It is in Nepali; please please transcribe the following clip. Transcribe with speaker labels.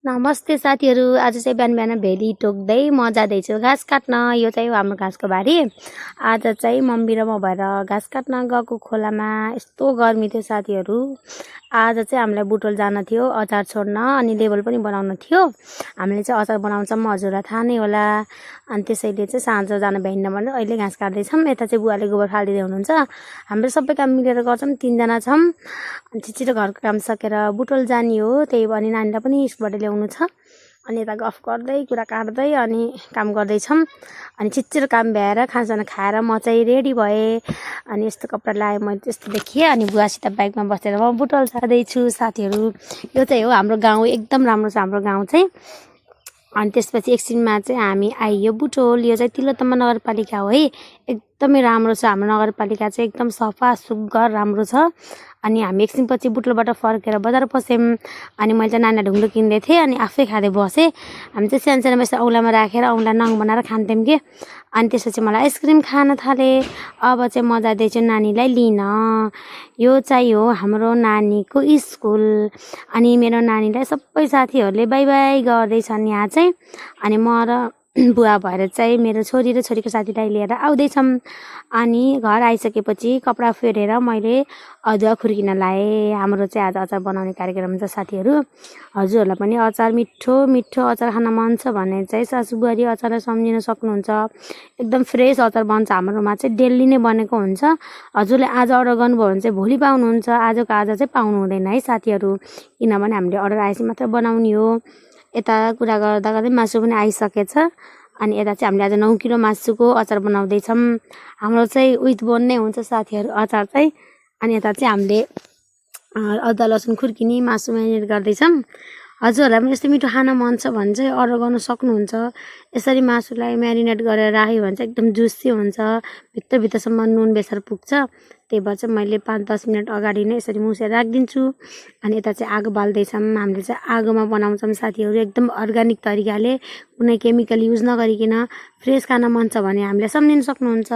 Speaker 1: नमस्ते साथीहरू। आज चाहिँ बिहान बिहान भेली टोक्दै म जाँदैछु घाँस काट्न। यो चाहिँ हाम्रो घाँसको बारी। आज चाहिँ मम्मी र म भएर घाँस काट्न गएको खोलामा। यस्तो गर्मी थियो साथीहरू। आज चाहिँ हामीलाई बुटोल जान थियो अचार छोड्न, अनि लेबल पनि बनाउन थियो। हामीले चाहिँ अचार बनाउँछौँ, हजुरलाई थाहा नै होला। अनि त्यसैले चाहिँ साँझ जान भ्याइन्न भनेर अहिले घाँस काट्दैछौँ। यता चाहिँ बुवाले गोबर फालिदिँदै हुनुहुन्छ। हाम्रो सबै काम मिलेर गर्छौँ, 3 जना छौँ। अनि छिटो घरको काम सकेर बुटोल जाने हो। त्यही भने नानीलाई पनि स्कुलबाट ल्याउनु छ। अनि यता गफ गर्दै कुरा काट्दै अनि काम गर्दैछौँ। अनि छिटो काम भ्याएर खानासाना खाएर म चाहिँ रेडी भएँ। अनि यस्तो कपडा लगाएँ, मैले त्यस्तो देखिएँ। अनि बुवासित बाइकमा बसेर म बुटोल जाँदैछु साथीहरू। यो चाहिँ हो हाम्रो गाउँ, एकदम राम्रो छ हाम्रो गाउँ चाहिँ। अनि त्यसपछि एकछिनमा चाहिँ हामी आइयो बुटोल। यो चाहिँ तिलोत्तमा नगरपालिका हो है। एकदमै राम्रो छ हाम्रो नगरपालिका चाहिँ, एकदम सफा सुग्घर राम्रो छ। अनि हामी एकछिनपछि बुटोलबाट फर्केर बजार पस्यौँ। अनि मैले चाहिँ नानीलाई ढुङ्ग्रो किन्दै थिएँ, अनि आफै खाँदै बसेँ। हामी चाहिँ सानो सानो यस्तो औँलामा राखेर औँला नङ बनाएर खान्थ्यौँ कि। अनि त्यसपछि मलाई आइसक्रिम खान थालेँ। अब चाहिँ म जाँदैछु नानीलाई लिन। यो चाहिँ हो हाम्रो नानीको स्कुल। अनि मेरो नानीलाई सबै साथीहरूले बाई बाई गर्दैछन् यहाँ चाहिँ। अनि म र बुवा भएर चाहिँ मेरो छोरी र छोरीको साथीलाई लिएर आउँदैछौँ। अनि घर आइसकेपछि कपडा फेरेर मैले अदुवा खुर्किन लाएँ। हाम्रो चाहिँ आज अचार बनाउने कार्यक्रम छ साथीहरू। हजुरहरूलाई पनि अचार मिठो मिठो अचार खान मन छ भने चाहिँ सासु बुहारी अचारलाई सम्झिन सक्नुहुन्छ। एकदम फ्रेस अचार बन्छ हाम्रोमा चाहिँ, डेली नै बनेको हुन्छ। हजुरले आज अर्डर गर्नुभयो भने चाहिँ भोलि पाउनुहुन्छ, आजको आज चाहिँ पाउनु हुँदैन है साथीहरू। किनभने हामीले अर्डर आएपछि मात्र बनाउने हो। यता कुरा गर्दा गर्दै मासु पनि आइसकेछ। अनि यता चाहिँ हामीले आज 9 किलो मासुको अचार बनाउँदैछौँ। हाम्रो चाहिँ विथ बोन नै हुन्छ साथीहरू अचार चाहिँ। अनि यता चाहिँ हामीले अदुवा लसुन खुर्किनी मासु म्यारिनेट गर्दैछौँ। हजुरहरूलाई पनि यस्तो मिठो खान मन छ भने चाहिँ अर्डर गर्न सक्नुहुन्छ। यसरी मासुलाई म्यारिनेट गरेर राख्यो भने चाहिँ एकदम जुसी हुन्छ, भित्रभित्रसम्म नुन बेसार पुग्छ। त्यही भएर चाहिँ मैले 5-10 मिनट अगाडि नै यसरी मुसेर राखिदिन्छु। अनि यता चाहिँ आगो बाल्दैछौँ। हामीले चाहिँ आगोमा बनाउँछौँ साथीहरू, एकदम अर्ग्यानिक तरिकाले, कुनै केमिकल युज नगरिकन। फ्रेस खान मन छ भने हामीले सम्झिन सक्नुहुन्छ।